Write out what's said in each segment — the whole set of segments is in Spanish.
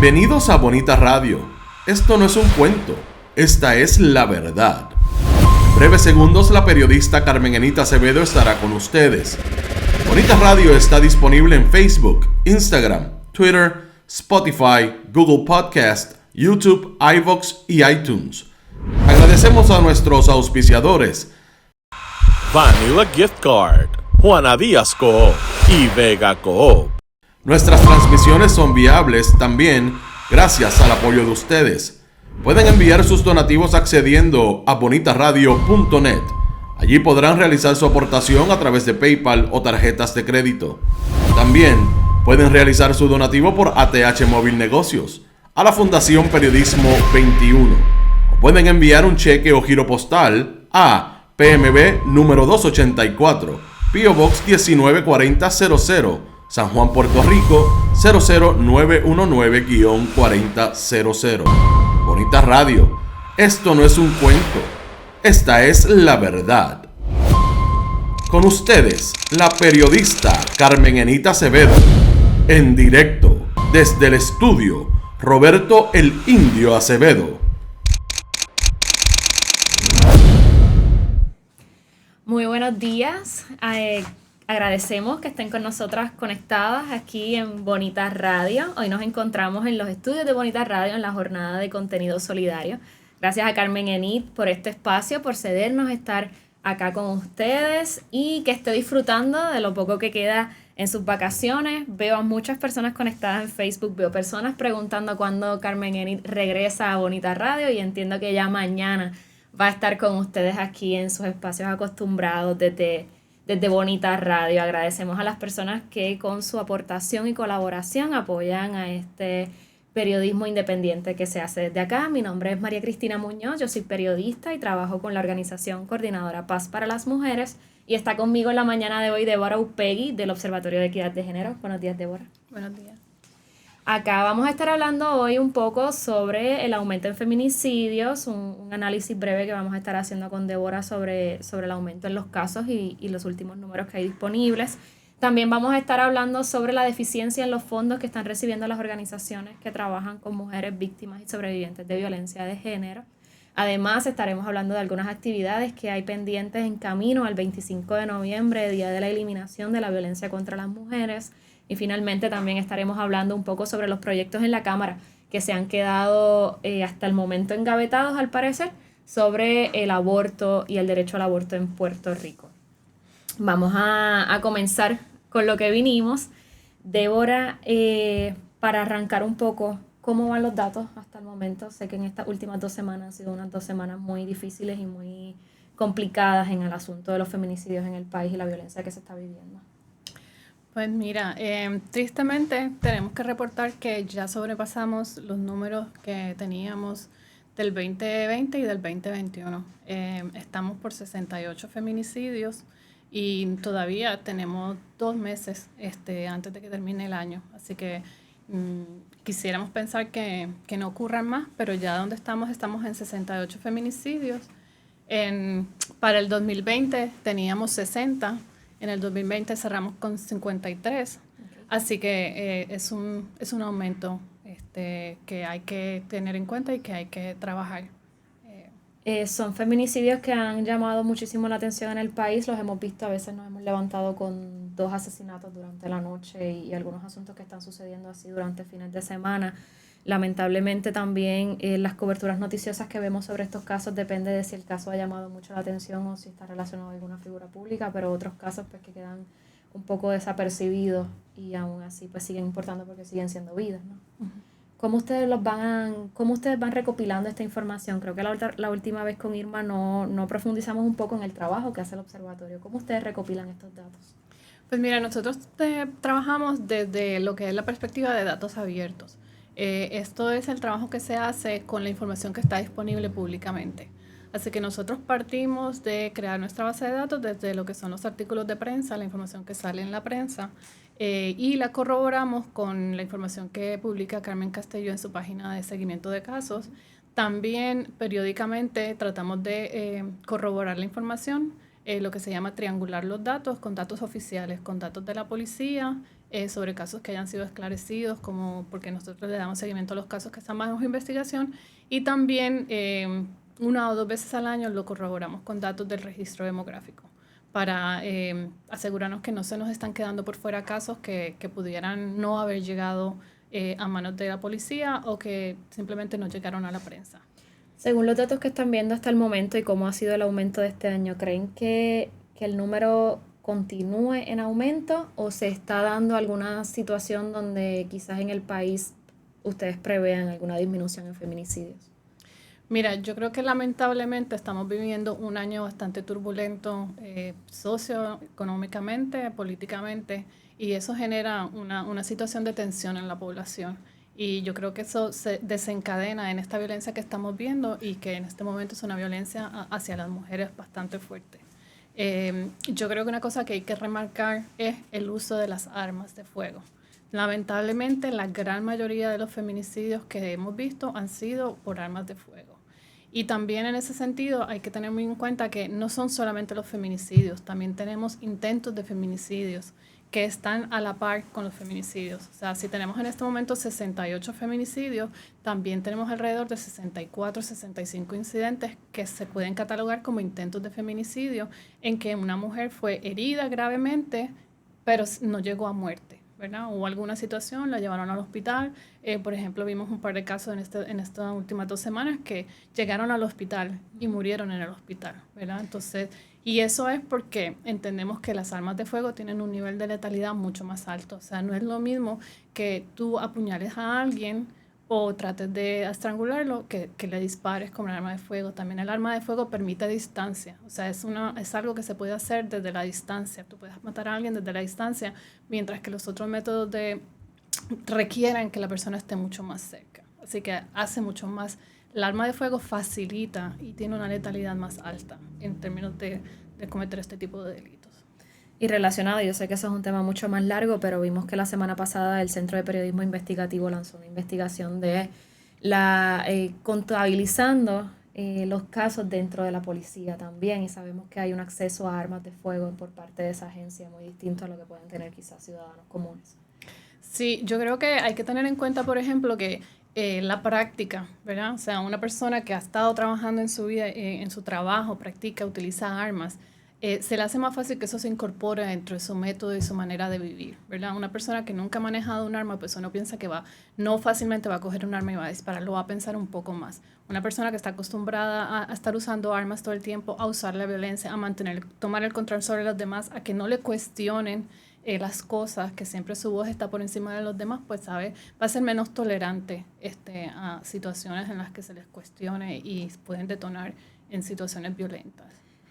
Bienvenidos a Bonita Radio. Esto no es un cuento, esta es la verdad. En breves segundos la periodista Carmen Enita Acevedo estará con ustedes. Bonita Radio está disponible en Facebook, Instagram, Twitter, Spotify, Google Podcast, YouTube, iVoox y iTunes. Agradecemos a nuestros auspiciadores Vanilla Gift Card, Juana Díaz Coop y Vega Coop. Nuestras transmisiones son viables también gracias al apoyo de ustedes. Pueden enviar sus donativos accediendo a bonitaradio.net. Allí podrán realizar su aportación a través de PayPal o tarjetas de crédito. También pueden realizar su donativo por ATH Móvil Negocios a la Fundación Periodismo 21. O pueden enviar un cheque o giro postal a PMB número 284, P.O. Box 194000, San Juan, Puerto Rico 00919-4000. Bonita Radio, esto no es un cuento, esta es la verdad. Con ustedes, la periodista Carmen Enita Acevedo, en directo desde el estudio Roberto el Indio Acevedo. Muy buenos días. Agradecemos que estén con nosotras conectadas aquí en Bonita Radio. Hoy nos encontramos en los estudios de Bonita Radio en la jornada de contenido solidario. Gracias a Carmen Enit por este espacio, por cedernos estar acá con ustedes y que esté disfrutando de lo poco que queda en sus vacaciones. Veo a muchas personas conectadas en Facebook, veo personas preguntando cuándo Carmen Enit regresa a Bonita Radio y entiendo que ya mañana va a estar con ustedes aquí en sus espacios acostumbrados desde Bonita Radio. Agradecemos a las personas que con su aportación y colaboración apoyan a este periodismo independiente que se hace desde acá. Mi nombre es María Cristina Muñoz, yo soy periodista y trabajo con la organización Coordinadora Paz para las Mujeres y está conmigo en la mañana de hoy Débora Upegui del Observatorio de Equidad de Género. Buenos días, Débora. Buenos días. Acá vamos a estar hablando hoy un poco sobre el aumento en feminicidios, un análisis breve que vamos a estar haciendo con Débora sobre el aumento en los casos y los últimos números que hay disponibles. También vamos a estar hablando sobre la deficiencia en los fondos que están recibiendo las organizaciones que trabajan con mujeres víctimas y sobrevivientes de violencia de género. Además, estaremos hablando de algunas actividades que hay pendientes en camino al 25 de noviembre, Día de la Eliminación de la Violencia contra las Mujeres. Y finalmente también estaremos hablando un poco sobre los proyectos en la Cámara que se han quedado hasta el momento engavetados, al parecer, sobre el aborto y el derecho al aborto en Puerto Rico. Vamos a comenzar con lo que vinimos. Débora, para arrancar un poco, ¿cómo van los datos hasta el momento? Sé que en estas últimas 2 semanas han sido unas 2 semanas muy difíciles y muy complicadas en el asunto de los feminicidios en el país y la violencia que se está viviendo. Pues mira, tristemente tenemos que reportar que ya sobrepasamos los números que teníamos del 2020 y del 2021. Estamos por 68 feminicidios y todavía tenemos 2 meses antes de que termine el año. Así que quisiéramos pensar que no ocurran más, pero ya donde estamos en 68 feminicidios. Para el 2020 teníamos 60. En el 2020 cerramos con 53, así que es un aumento que hay que tener en cuenta y que hay que trabajar. Son feminicidios que han llamado muchísimo la atención en el país, los hemos visto, a veces nos hemos levantado con 2 asesinatos durante la noche y algunos asuntos que están sucediendo así durante fines de semana. Lamentablemente también las coberturas noticiosas que vemos sobre estos casos depende de si el caso ha llamado mucho la atención o si está relacionado a alguna figura pública, pero otros casos pues que quedan un poco desapercibidos y aún así pues siguen importando porque siguen siendo vidas, ¿no? Uh-huh. ¿Cómo ustedes van recopilando esta información? Creo que la última vez con Irma no profundizamos un poco en el trabajo que hace el observatorio. ¿Cómo ustedes recopilan estos datos? Pues mira, nosotros trabajamos desde lo que es la perspectiva de datos abiertos. Esto es el trabajo que se hace con la información que está disponible públicamente. Así que nosotros partimos de crear nuestra base de datos desde lo que son los artículos de prensa, la información que sale en la prensa, y la corroboramos con la información que publica Carmen Castelló en su página de seguimiento de casos. También periódicamente tratamos de corroborar la información lo que se llama triangular los datos con datos oficiales, con datos de la policía, sobre casos que hayan sido esclarecidos, como porque nosotros le damos seguimiento a los casos que están bajo investigación, y también 1 o 2 veces al año lo corroboramos con datos del registro demográfico para asegurarnos que no se nos están quedando por fuera casos que pudieran no haber llegado a manos de la policía o que simplemente no llegaron a la prensa. Según los datos que están viendo hasta el momento y cómo ha sido el aumento de este año, ¿creen que el número continúe en aumento o se está dando alguna situación donde quizás en el país ustedes prevean alguna disminución en feminicidios? Mira, yo creo que lamentablemente estamos viviendo un año bastante turbulento socioeconómicamente, políticamente, y eso genera una situación de tensión en la población. Y yo creo que eso se desencadena en esta violencia que estamos viendo y que en este momento es una violencia hacia las mujeres bastante fuerte. Yo creo que una cosa que hay que remarcar es el uso de las armas de fuego. Lamentablemente, la gran mayoría de los feminicidios que hemos visto han sido por armas de fuego. Y también en ese sentido hay que tener muy en cuenta que no son solamente los feminicidios, también tenemos intentos de feminicidios que están a la par con los feminicidios. O sea, si tenemos en este momento 68 feminicidios, también tenemos alrededor de 64, 65 incidentes que se pueden catalogar como intentos de feminicidio, en que una mujer fue herida gravemente, pero no llegó a muerte, ¿verdad? Hubo alguna situación, la llevaron al hospital. Por ejemplo, vimos un par de casos en estas últimas 2 semanas que llegaron al hospital y murieron en el hospital, ¿verdad? Entonces, y eso es porque entendemos que las armas de fuego tienen un nivel de letalidad mucho más alto. O sea, no es lo mismo que tú apuñales a alguien o trates de estrangularlo que le dispares con un arma de fuego. También el arma de fuego permite distancia. O sea, es algo que se puede hacer desde la distancia. Tú puedes matar a alguien desde la distancia, mientras que los otros métodos requieren que la persona esté mucho más cerca. Así que hace mucho más. El arma de fuego facilita y tiene una letalidad más alta en términos de cometer este tipo de delitos. Y relacionado, yo sé que eso es un tema mucho más largo, pero vimos que la semana pasada el Centro de Periodismo Investigativo lanzó una investigación de contabilizando los casos dentro de la policía también, y sabemos que hay un acceso a armas de fuego por parte de esa agencia muy distinto a lo que pueden tener quizás ciudadanos comunes. Sí, yo creo que hay que tener en cuenta, por ejemplo, que la práctica, ¿verdad? O sea, una persona que ha estado trabajando en su vida, en su trabajo, practica, utiliza armas, se le hace más fácil que eso se incorpore dentro de su método y su manera de vivir, ¿verdad? Una persona que nunca ha manejado un arma, pues uno piensa que no fácilmente va a coger un arma y va a disparar, lo va a pensar un poco más. Una persona que está acostumbrada a estar usando armas todo el tiempo, a usar la violencia, a tomar el control sobre los demás, a que no le cuestionen las cosas, que siempre su voz está por encima de los demás, pues va a ser menos tolerante a situaciones en las que se les cuestione y pueden detonar en situaciones violentas.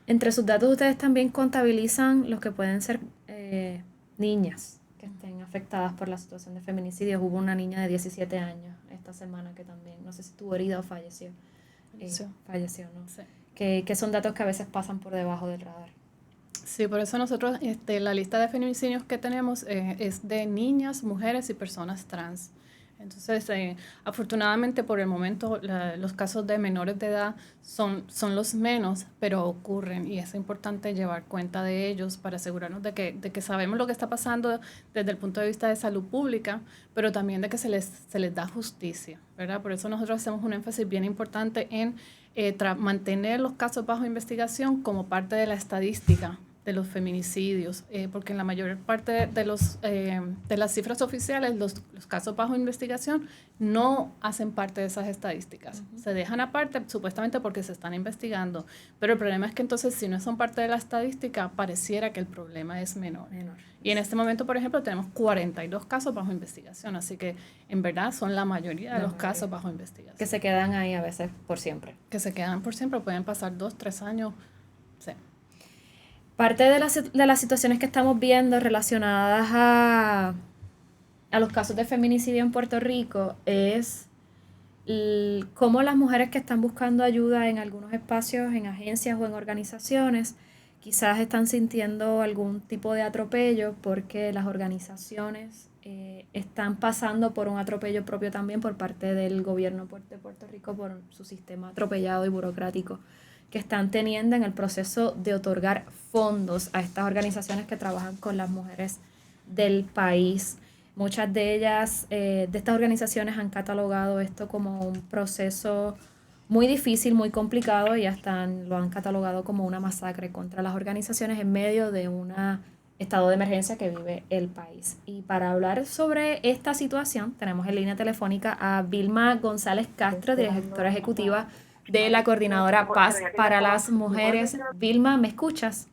Entre sus datos ustedes también contabilizan los que pueden ser niñas que estén afectadas por la situación de feminicidio. Hubo una niña de 17 años esta semana que también, no sé si estuvo herida o falleció. Falleció, ¿no? Sí. Que son datos que a veces pasan por debajo del radar. Sí, por eso nosotros, la lista de feminicidios que tenemos es de niñas, mujeres y personas trans. Entonces, afortunadamente por el momento los casos de menores de edad son los menos, pero ocurren y es importante llevar cuenta de ellos para asegurarnos de que sabemos lo que está pasando desde el punto de vista de salud pública, pero también de que se les da justicia, ¿verdad? Por eso nosotros hacemos un énfasis bien importante en mantener los casos bajo investigación como parte de la estadística de los feminicidios, porque en la mayor parte de las cifras oficiales, los casos bajo investigación no hacen parte de esas estadísticas. Uh-huh. Se dejan aparte supuestamente porque se están investigando, pero el problema es que entonces si no son parte de la estadística, pareciera que el problema es menor. Y en este momento, por ejemplo, tenemos 42 casos bajo investigación, así que en verdad son la mayoría de los casos bajo investigación. Que se quedan ahí a veces por siempre. Que se quedan por siempre, pueden pasar 2, 3 años, sí. Parte de las situaciones que estamos viendo relacionadas a los casos de feminicidio en Puerto Rico es cómo las mujeres que están buscando ayuda en algunos espacios, en agencias o en organizaciones, quizás están sintiendo algún tipo de atropello porque las organizaciones están pasando por un atropello propio también por parte del gobierno de Puerto Rico por su sistema atropellado y burocrático que están teniendo en el proceso de otorgar fondos a estas organizaciones que trabajan con las mujeres del país. Muchas de ellas, de estas organizaciones, han catalogado esto como un proceso muy difícil, muy complicado, y hasta lo han catalogado como una masacre contra las organizaciones en medio de un estado de emergencia que vive el país. Y para hablar sobre esta situación, tenemos en línea telefónica a Vilma González Castro, directora ejecutiva de la Coordinadora Paz para las Mujeres. Vilma, ¿me escuchas?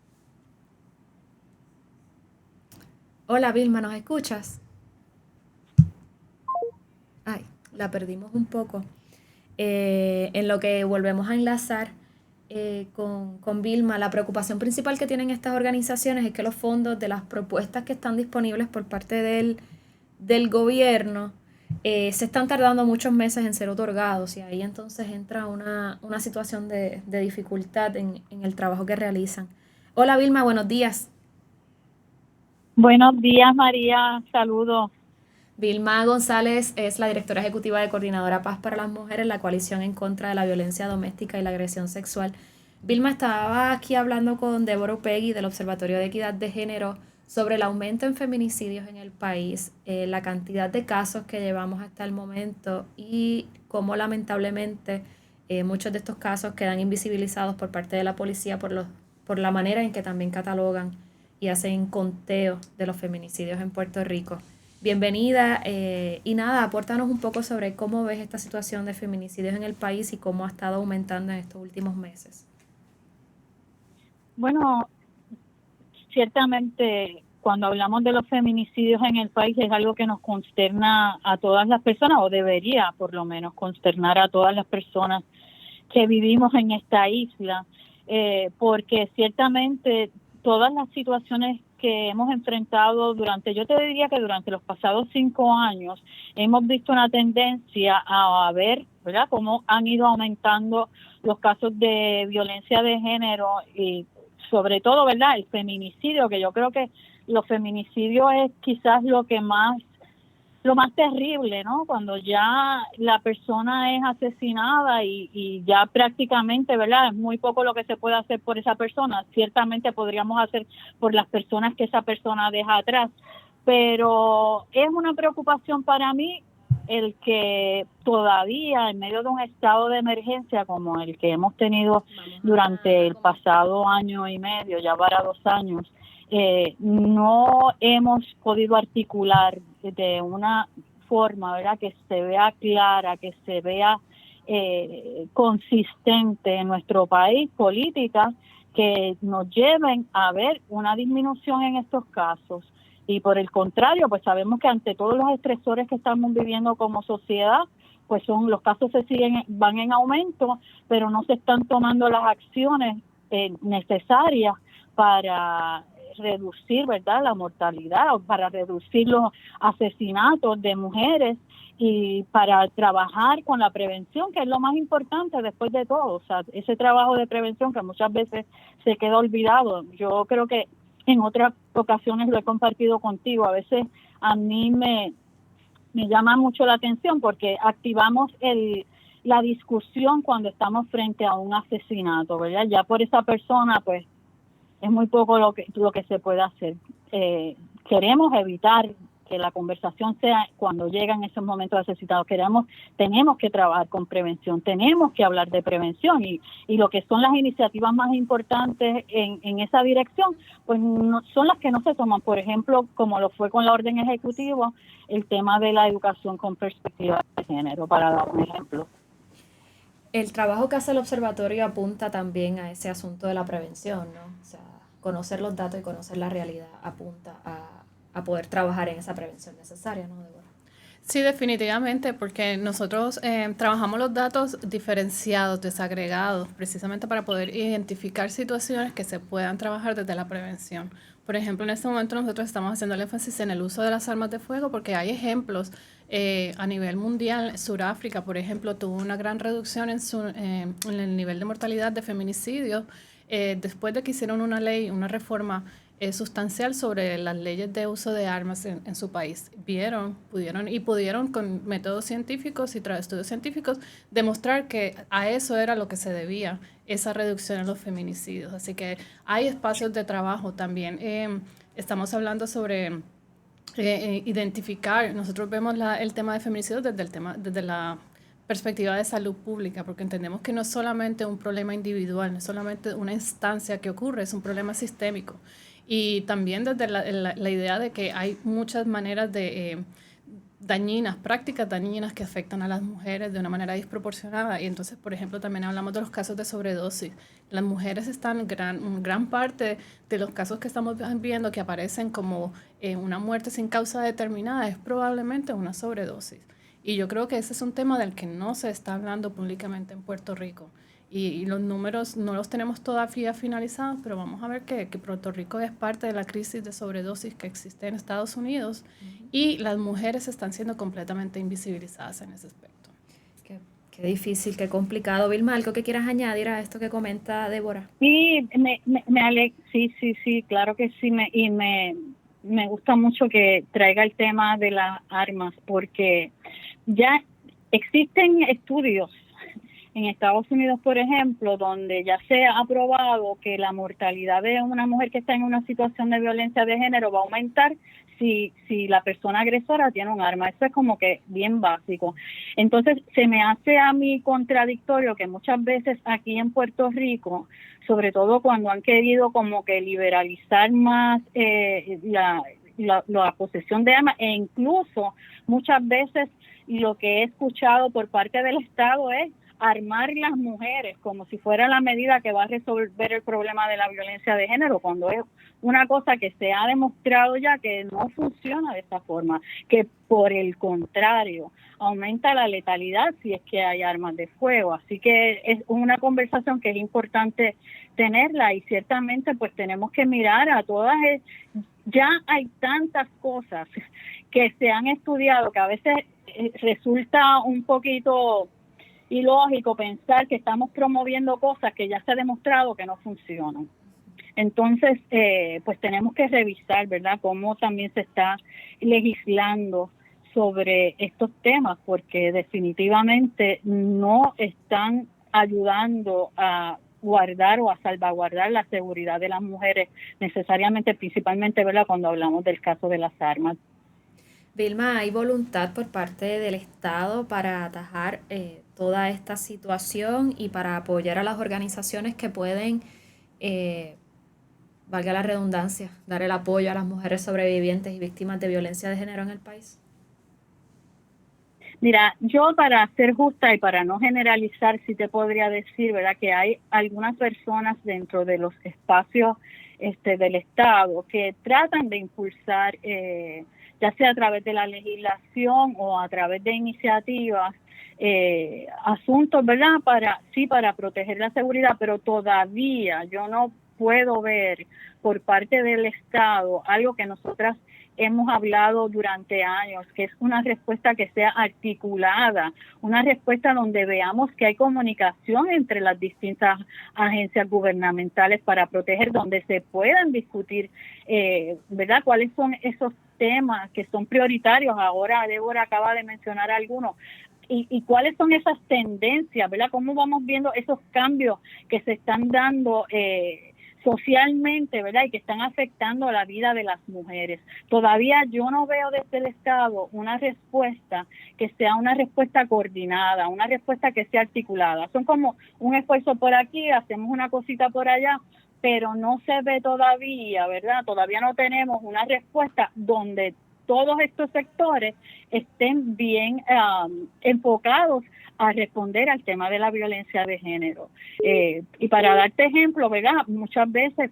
Hola Vilma, ¿nos escuchas? Ay, la perdimos un poco. En lo que volvemos a enlazar con Vilma, la preocupación principal que tienen estas organizaciones es que los fondos de las propuestas que están disponibles por parte del gobierno se están tardando muchos meses en ser otorgados, y ahí entonces entra una situación de dificultad en el trabajo que realizan. Hola Vilma, buenos días. Buenos días, María, saludos. Vilma González es la directora ejecutiva de Coordinadora Paz para las Mujeres, la coalición en contra de la violencia doméstica y la agresión sexual. Vilma, estaba aquí hablando con Débora Upegui del Observatorio de Equidad de Género sobre el aumento en feminicidios en el país, la cantidad de casos que llevamos hasta el momento y cómo lamentablemente muchos de estos casos quedan invisibilizados por parte de la policía por la manera en que también catalogan y hacen conteo de los feminicidios en Puerto Rico. Bienvenida, y nada, apórtanos un poco sobre cómo ves esta situación de feminicidios en el país y cómo ha estado aumentando en estos últimos meses. Bueno, ciertamente cuando hablamos de los feminicidios en el país es algo que nos consterna a todas las personas, o debería por lo menos consternar a todas las personas que vivimos en esta isla, porque ciertamente todas las situaciones que hemos enfrentado yo te diría que durante los pasados 5 años, hemos visto una tendencia a ver, ¿verdad?, cómo han ido aumentando los casos de violencia de género y sobre todo, ¿verdad?, el feminicidio, que yo creo que los feminicidios es quizás lo más terrible, ¿no? Cuando ya la persona es asesinada y ya prácticamente, ¿verdad?, es muy poco lo que se puede hacer por esa persona. Ciertamente podríamos hacer por las personas que esa persona deja atrás, pero es una preocupación para mí el que todavía en medio de un estado de emergencia como el que hemos tenido durante el pasado año y medio, ya para 2 años, no hemos podido articular de una forma, ¿verdad?, que se vea clara, que se vea consistente en nuestro país, políticas que nos lleven a ver una disminución en estos casos. Y por el contrario, pues sabemos que ante todos los estresores que estamos viviendo como sociedad, pues los casos van en aumento, pero no se están tomando las acciones necesarias para reducir, ¿verdad?, la mortalidad, o para reducir los asesinatos de mujeres y para trabajar con la prevención, que es lo más importante después de todo. O sea, ese trabajo de prevención que muchas veces se queda olvidado. Yo creo que en otras ocasiones lo he compartido contigo. A veces a mí me llama mucho la atención porque activamos la discusión cuando estamos frente a un asesinato, ¿verdad? Ya por esa persona, pues, es muy poco lo que se puede hacer. Queremos evitar que la conversación sea cuando llegan esos momentos asesinados. Tenemos que trabajar con prevención, tenemos que hablar de prevención y lo que son las iniciativas más importantes en esa dirección, pues no, son las que no se toman. Por ejemplo, como lo fue con la orden ejecutiva, el tema de la educación con perspectiva de género, para dar un ejemplo. El trabajo que hace el observatorio apunta también a ese asunto de la prevención, ¿no? O sea, conocer los datos y conocer la realidad apunta a poder trabajar en esa prevención necesaria, ¿no, Débora? Sí, definitivamente, porque nosotros trabajamos los datos diferenciados, desagregados, precisamente para poder identificar situaciones que se puedan trabajar desde la prevención. Por ejemplo, en este momento nosotros estamos haciendo el énfasis en el uso de las armas de fuego porque hay ejemplos a nivel mundial. Sudáfrica, por ejemplo, tuvo una gran reducción en el nivel de mortalidad de feminicidios después de que hicieron una ley, una reforma sustancial sobre las leyes de uso de armas en su país. Pudieron con métodos científicos y estudios científicos demostrar que a eso era lo que se debía esa reducción en los feminicidios. Así que hay espacios de trabajo también. Estamos hablando sobre identificar, nosotros vemos el tema de feminicidios desde la perspectiva de salud pública, porque entendemos que no es solamente un problema individual, no es solamente una instancia que ocurre, es un problema sistémico. Y también desde la idea de que hay muchas maneras de prácticas dañinas que afectan a las mujeres de una manera desproporcionada. Y entonces, por ejemplo, también hablamos de los casos de sobredosis. Las mujeres están, gran parte de los casos que estamos viendo que aparecen como una muerte sin causa determinada es probablemente una sobredosis. Y yo creo que ese es un tema del que no se está hablando públicamente en Puerto Rico. Y los números no los tenemos todavía finalizados, pero vamos a ver que Puerto Rico es parte de la crisis de sobredosis que existe en Estados Unidos y las mujeres están siendo completamente invisibilizadas en ese aspecto. Qué difícil, qué complicado. Vilma, ¿algo que quieras añadir a esto que comenta Débora? Sí, sí, claro que sí. Me gusta mucho que traiga el tema de las armas, porque ya existen estudios en Estados Unidos, por ejemplo, donde ya se ha probado que la mortalidad de una mujer que está en una situación de violencia de género va a aumentar si la persona agresora tiene un arma. Eso es como que bien básico. Entonces, se me hace a mí contradictorio que muchas veces aquí en Puerto Rico, sobre todo cuando han querido como que liberalizar más la posesión de armas, e incluso muchas veces lo que he escuchado por parte del Estado es armar las mujeres como si fuera la medida que va a resolver el problema de la violencia de género, cuando es una cosa que se ha demostrado ya que no funciona de esta forma, que por el contrario aumenta la letalidad si es que hay armas de fuego. Así que es una conversación que es importante tenerla, y ciertamente pues tenemos que mirar a todas. Ya hay tantas cosas que se han estudiado que a veces resulta un poquito ilógico pensar que estamos promoviendo cosas que ya se ha demostrado que no funcionan. Entonces, pues tenemos que revisar, ¿verdad?, cómo también se está legislando sobre estos temas, porque definitivamente no están ayudando a guardar o a salvaguardar la seguridad de las mujeres necesariamente, principalmente, ¿verdad?, cuando hablamos del caso de las armas. Vilma, ¿hay voluntad por parte del Estado para atajar toda esta situación y para apoyar a las organizaciones que pueden, valga la redundancia, dar el apoyo a las mujeres sobrevivientes y víctimas de violencia de género en el país? Mira, yo, para ser justa y para no generalizar, sí te podría decir, ¿verdad?, que hay algunas personas dentro de los espacios del Estado que tratan de impulsar, ya sea a través de la legislación o a través de iniciativas, asuntos, ¿verdad?, para proteger la seguridad, pero todavía yo no puedo ver por parte del Estado algo que nosotras hemos hablado durante años, que es una respuesta que sea articulada, una respuesta donde veamos que hay comunicación entre las distintas agencias gubernamentales para proteger, donde se puedan discutir, ¿verdad?, cuáles son esos temas que son prioritarios. Ahora Débora acaba de mencionar algunos. Y cuáles son esas tendencias, ¿verdad?, cómo vamos viendo esos cambios que se están dando socialmente, ¿verdad?, y que están afectando la vida de las mujeres. Todavía yo no veo desde el Estado una respuesta que sea una respuesta coordinada, una respuesta que sea articulada. Son como un esfuerzo por aquí, hacemos una cosita por allá, pero no se ve todavía, ¿verdad? Todavía no tenemos una respuesta donde todos estos sectores estén bien enfocados a responder al tema de la violencia de género. Y para darte ejemplo, ¿verdad?, muchas veces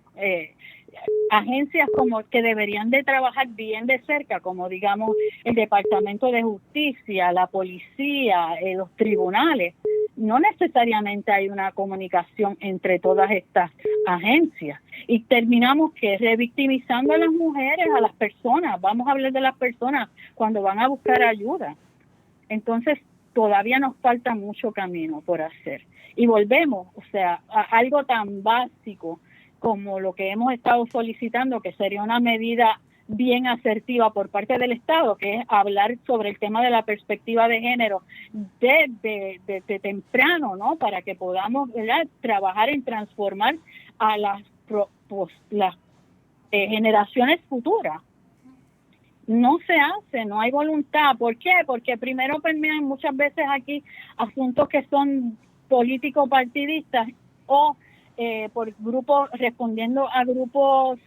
agencias como que deberían de trabajar bien de cerca, como digamos el Departamento de Justicia, la policía, los tribunales, no necesariamente hay una comunicación entre todas estas agencias, y terminamos que revictimizando a las mujeres, a las personas. Vamos a hablar de las personas cuando van a buscar ayuda. Entonces todavía nos falta mucho camino por hacer, y volvemos, o sea, a algo tan básico como lo que hemos estado solicitando, que sería una medida bien asertiva por parte del Estado, que es hablar sobre el tema de la perspectiva de género desde temprano, ¿no? Para que podamos, ¿verdad?, trabajar en transformar a las generaciones futuras. No se hace, no hay voluntad. ¿Por qué? Porque primero permean muchas veces aquí asuntos que son político-partidistas o por grupos, respondiendo a grupos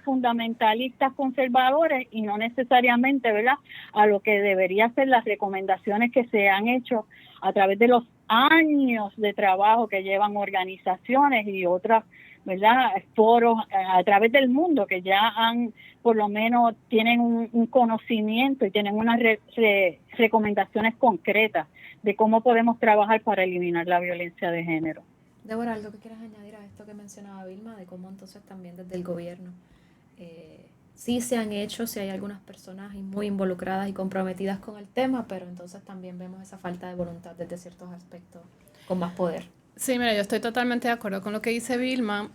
fundamentalistas conservadores y no necesariamente, ¿verdad?, a lo que debería ser las recomendaciones que se han hecho a través de los años de trabajo que llevan organizaciones y otras, ¿verdad?, foros a través del mundo que ya han, por lo menos, tienen un conocimiento y tienen unas recomendaciones concretas de cómo podemos trabajar para eliminar la violencia de género. Débora, ¿algo que quieras añadir a esto que mencionaba Vilma, de cómo entonces también desde el gobierno sí se han hecho, si hay algunas personas muy involucradas y comprometidas con el tema, pero entonces también vemos esa falta de voluntad desde ciertos aspectos con más poder? Sí, mira, yo estoy totalmente de acuerdo con lo que dice Vilma.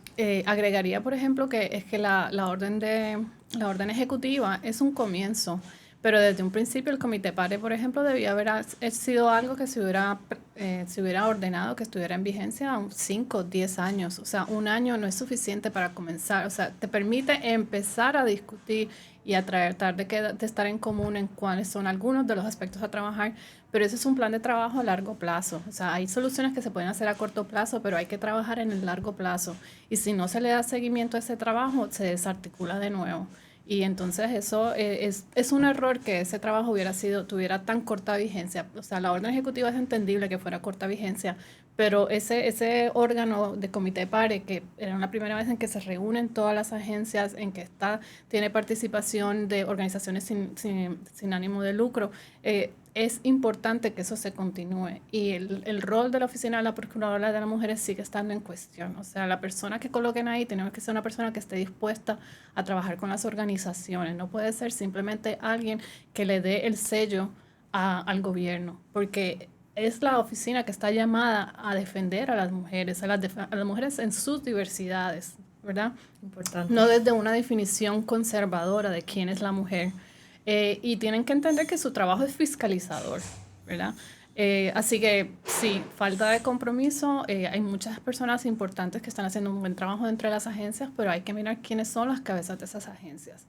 Agregaría, por ejemplo, que es que la orden ejecutiva es un comienzo, pero desde un principio el Comité PARE, por ejemplo, debía haber sido algo que se hubiera ordenado, que estuviera en vigencia a 5, 10 años. O sea, un año no es suficiente para comenzar. O sea, te permite empezar a discutir y a tratar de estar en común en cuáles son algunos de los aspectos a trabajar, pero ese es un plan de trabajo a largo plazo. O sea, hay soluciones que se pueden hacer a corto plazo, pero hay que trabajar en el largo plazo. Y si no se le da seguimiento a ese trabajo, se desarticula de nuevo. Y entonces eso es un error que ese trabajo tuviera tan corta vigencia. O sea, la orden ejecutiva es entendible que fuera corta vigencia, pero ese órgano de Comité PARE, que era la primera vez en que se reúnen todas las agencias, en que tiene participación de organizaciones sin ánimo de lucro, es importante que eso se continúe. Y el rol de la Oficina de la Procuradora de las Mujeres sigue estando en cuestión. O sea, la persona que coloquen ahí tiene que ser una persona que esté dispuesta a trabajar con las organizaciones. No puede ser simplemente alguien que le dé el sello al gobierno, porque es la oficina que está llamada a defender a las mujeres, a las mujeres en sus diversidades, ¿verdad? Importante. No desde una definición conservadora de quién es la mujer. Y tienen que entender que su trabajo es fiscalizador, ¿verdad? Así que sí, falta de compromiso. Hay muchas personas importantes que están haciendo un buen trabajo entre las agencias, pero hay que mirar quiénes son las cabezas de esas agencias.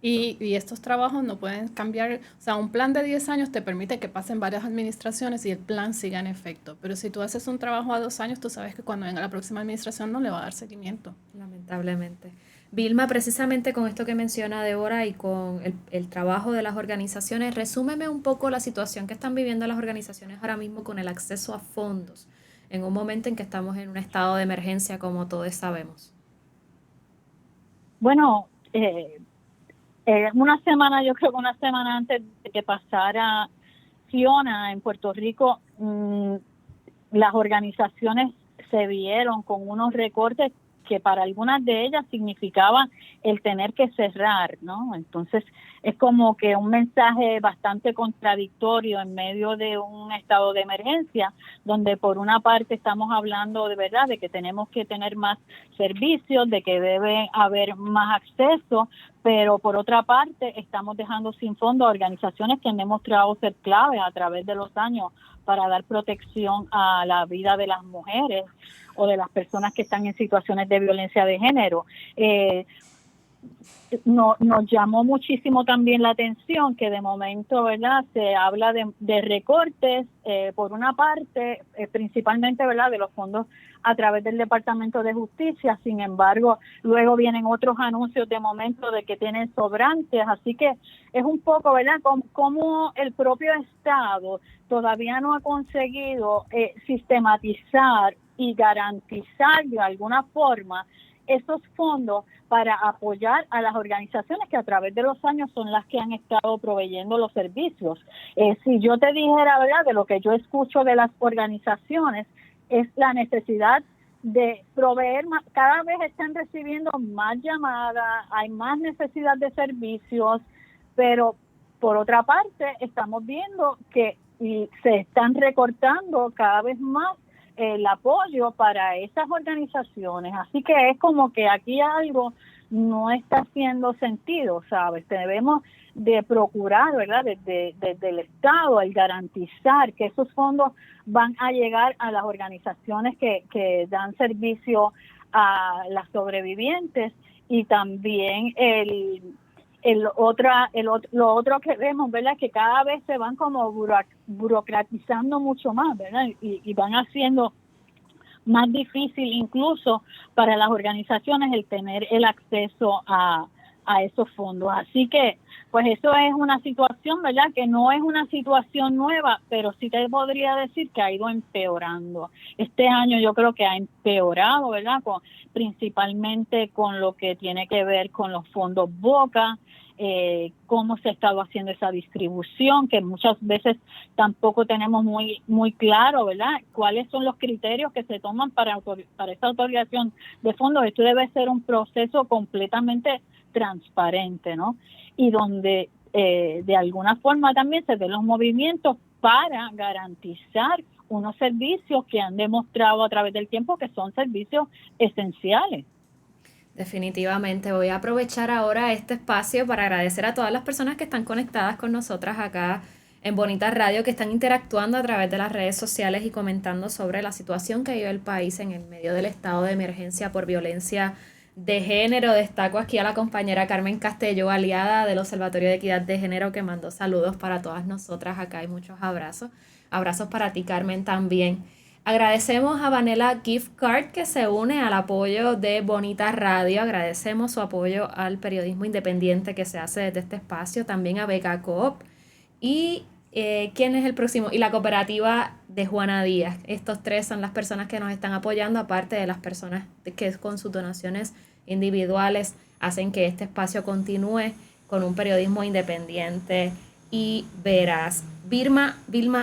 Y estos trabajos no pueden cambiar. O sea, un plan de 10 años te permite que pasen varias administraciones y el plan siga en efecto. Pero si tú haces un trabajo a 2 años, tú sabes que cuando venga la próxima administración no le va a dar seguimiento. Lamentablemente. Vilma, precisamente con esto que menciona Débora y con el trabajo de las organizaciones, resúmeme un poco la situación que están viviendo las organizaciones ahora mismo con el acceso a fondos, en un momento en que estamos en un estado de emergencia, como todos sabemos. Bueno, yo creo que una semana antes de que pasara Fiona en Puerto Rico, las organizaciones se vieron con unos recortes que para algunas de ellas significaba el tener que cerrar, ¿no? Entonces es como que un mensaje bastante contradictorio en medio de un estado de emergencia, donde por una parte estamos hablando de verdad de que tenemos que tener más servicios, de que debe haber más acceso, pero por otra parte estamos dejando sin fondo a organizaciones que han demostrado ser clave a través de los años para dar protección a la vida de las mujeres o de las personas que están en situaciones de violencia de género. Nos llamó muchísimo también la atención que de momento, ¿verdad?, se habla de recortes, por una parte, principalmente, ¿verdad?, de los fondos a través del Departamento de Justicia. Sin embargo, luego vienen otros anuncios de momento de que tienen sobrantes, así que es un poco, ¿verdad?, como el propio Estado todavía no ha conseguido sistematizar y garantizar de alguna forma esos fondos para apoyar a las organizaciones que a través de los años son las que han estado proveyendo los servicios. Si yo te dijera, ¿verdad?, de lo que yo escucho de las organizaciones, es la necesidad de proveer más. Cada vez están recibiendo más llamadas, hay más necesidad de servicios, pero por otra parte estamos viendo que se están recortando cada vez más el apoyo para esas organizaciones. Así que es como que aquí algo no está haciendo sentido, ¿sabes? Debemos de procurar, ¿verdad?, desde el Estado, el garantizar que esos fondos van a llegar a las organizaciones que dan servicio a las sobrevivientes, y también lo otro que vemos, ¿verdad?, que cada vez se van como burocratizando mucho más, ¿verdad?, y van haciendo más difícil incluso para las organizaciones el tener el acceso a esos fondos. Así que, pues eso es una situación, ¿verdad?, que no es una situación nueva, pero sí te podría decir que ha ido empeorando. Este año yo creo que ha empeorado, ¿verdad?, principalmente con lo que tiene que ver con los fondos BOCA, cómo se ha estado haciendo esa distribución, que muchas veces tampoco tenemos muy claro, ¿verdad?, cuáles son los criterios que se toman para esa autorización de fondos. Esto debe ser un proceso completamente transparente, ¿no? Y donde de alguna forma también se ven los movimientos para garantizar unos servicios que han demostrado a través del tiempo que son servicios esenciales. Definitivamente. Voy a aprovechar ahora este espacio para agradecer a todas las personas que están conectadas con nosotras acá en Bonita Radio, que están interactuando a través de las redes sociales y comentando sobre la situación que vive el país en el medio del estado de emergencia por violencia de género. Destaco aquí a la compañera Carmen Castelló, aliada del Observatorio de Equidad de Género, que mandó saludos para todas nosotras acá y muchos abrazos. Abrazos para ti, Carmen, también. Agradecemos a Vanela Gift Card, que se une al apoyo de Bonita Radio. Agradecemos su apoyo al periodismo independiente que se hace desde este espacio. También a Beca Coop. Y ¿quién es el próximo? Y la cooperativa de Juana Díaz. Estos tres son las personas que nos están apoyando, aparte de las personas que con sus donaciones individuales hacen que este espacio continúe con un periodismo independiente y veraz. Vilma,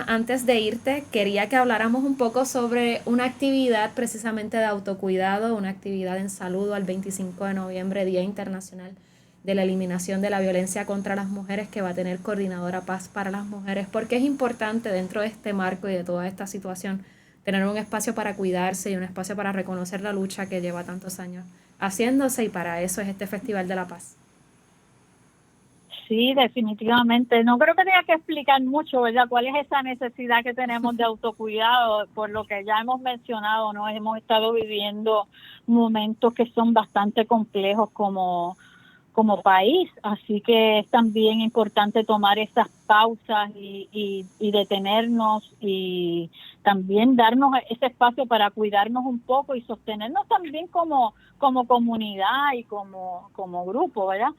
antes de irte, quería que habláramos un poco sobre una actividad precisamente de autocuidado, una actividad en saludo al 25 de noviembre, Día Internacional de la Eliminación de la Violencia contra las Mujeres, que va a tener Coordinadora Paz para las Mujeres, porque es importante dentro de este marco y de toda esta situación tener un espacio para cuidarse y un espacio para reconocer la lucha que lleva tantos años haciéndose, y para eso es este Festival de la Paz. Sí, definitivamente. No creo que tenga que explicar mucho, ¿verdad?, cuál es esa necesidad que tenemos de autocuidado, por lo que ya hemos mencionado, ¿no? Hemos estado viviendo momentos que son bastante complejos como país, así que es también importante tomar esas pausas y detenernos, y también darnos ese espacio para cuidarnos un poco y sostenernos también como comunidad y como grupo, ¿verdad?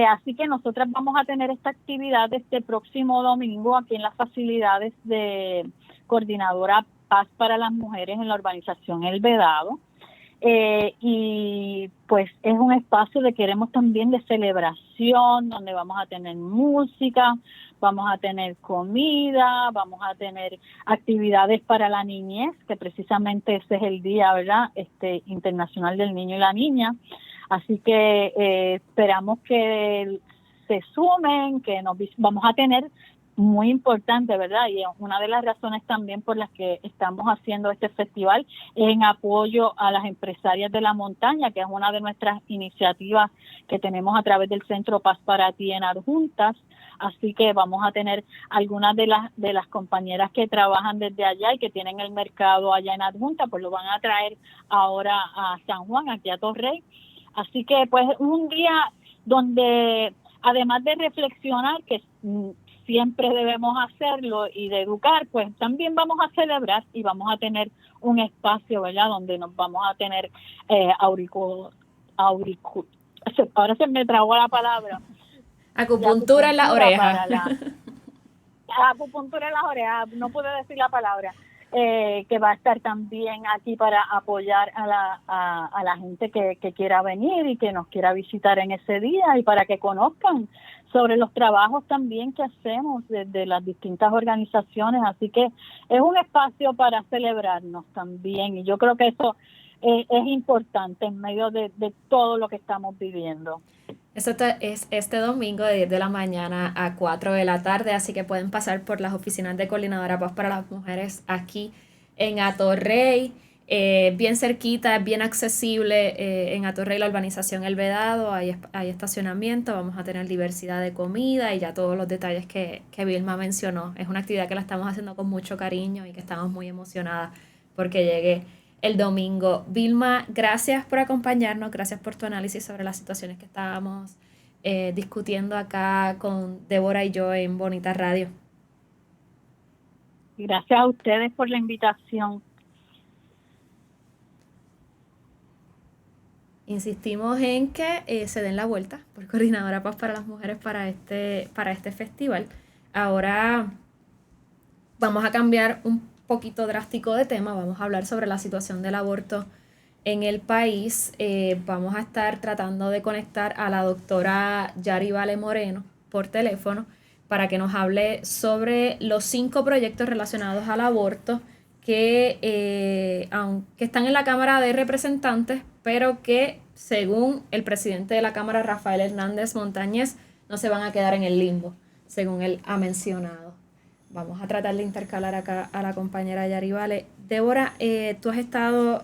Así que nosotras vamos a tener esta actividad este próximo domingo aquí en las facilidades de Coordinadora Paz para las Mujeres en la urbanización El Vedado. Y pues es un espacio de queremos también de celebración, donde vamos a tener música, vamos a tener comida, vamos a tener actividades para la niñez, que precisamente ese es el día, ¿verdad?, internacional del niño y la niña. Así que esperamos que se sumen, que vamos a tener, muy importante, ¿verdad? Y una de las razones también por las que estamos haciendo este festival es en apoyo a las empresarias de la montaña, que es una de nuestras iniciativas que tenemos a través del Centro Paz para Ti en Adjuntas. Así que vamos a tener algunas de las compañeras que trabajan desde allá y que tienen el mercado allá en Adjunta, pues lo van a traer ahora a San Juan, aquí a Torrey. Así que pues un día donde, además de reflexionar, que siempre debemos hacerlo, y de educar, pues también vamos a celebrar y vamos a tener un espacio, ¿verdad?, donde nos vamos a tener ahora se me trabó la palabra. Acupuntura en la oreja. Acupuntura en las orejas, no pude decir la palabra. Que va a estar también aquí para apoyar a la gente que quiera venir y que nos quiera visitar en ese día, y para que conozcan sobre los trabajos también que hacemos desde las distintas organizaciones. Así que es un espacio para celebrarnos también, y yo creo que eso es importante en medio de todo lo que estamos viviendo. Eso es este domingo de 10 de la mañana a 4 de la tarde, así que pueden pasar por las oficinas de Coordinadora Paz para las Mujeres aquí en Atorrey. bien cerquita, es bien accesible. En Atorrey, la urbanización El Vedado, hay estacionamiento, vamos a tener diversidad de comida y ya todos los detalles que Vilma mencionó. Es una actividad que la estamos haciendo con mucho cariño y que estamos muy emocionadas porque llegue el domingo. Vilma, gracias por acompañarnos, gracias por tu análisis sobre las situaciones que estábamos discutiendo acá con Débora y yo en Bonita Radio. Gracias a ustedes por la invitación. Insistimos en que se den la vuelta por Coordinadora Paz para las Mujeres para este festival. Ahora vamos a cambiar un poquito drástico de tema, vamos a hablar sobre la situación del aborto en el país. Vamos a estar tratando de conectar a la doctora Yari Vale Moreno por teléfono para que nos hable sobre los 5 proyectos relacionados al aborto que están en la Cámara de Representantes, pero que según el presidente de la Cámara, Rafael Hernández Montañez, no se van a quedar en el limbo, según él ha mencionado. Vamos a tratar de intercalar acá a la compañera Yari Vale. Débora, tú has estado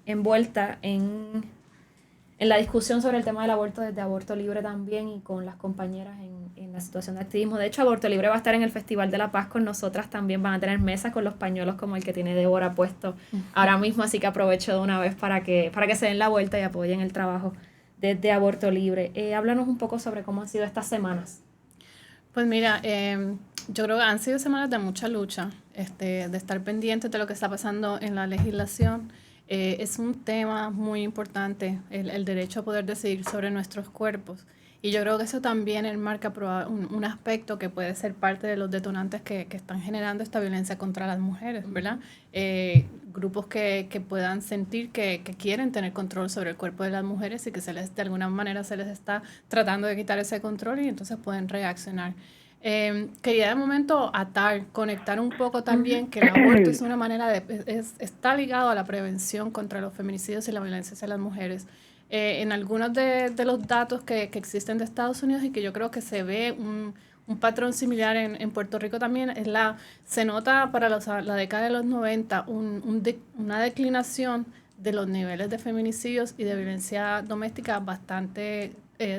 envuelta en la discusión sobre el tema del aborto desde Aborto Libre también y con las compañeras en la situación de activismo. De hecho, Aborto Libre va a estar en el Festival de la Paz con nosotras también. Van a tener mesas con los pañuelos como el que tiene Débora puesto ahora mismo, así que aprovecho de una vez para que se den la vuelta y apoyen el trabajo desde Aborto Libre. Háblanos un poco sobre cómo han sido estas semanas. Pues mira, yo creo que han sido semanas de mucha lucha, de estar pendientes de lo que está pasando en la legislación. Es un tema muy importante, el derecho a poder decidir sobre nuestros cuerpos. Y yo creo que eso también enmarca un aspecto que puede ser parte de los detonantes que están generando esta violencia contra las mujeres, ¿verdad? Grupos que puedan sentir que quieren tener control sobre el cuerpo de las mujeres y que de alguna manera se les está tratando de quitar ese control y entonces pueden reaccionar. Quería de momento conectar un poco también que el aborto es una manera está ligado a la prevención contra los feminicidios y la violencia hacia las mujeres. En algunos de los datos que existen de Estados Unidos y que yo creo que se ve un patrón similar en Puerto Rico también, se nota para la década de los 90 una declinación de los niveles de feminicidios y de violencia doméstica bastante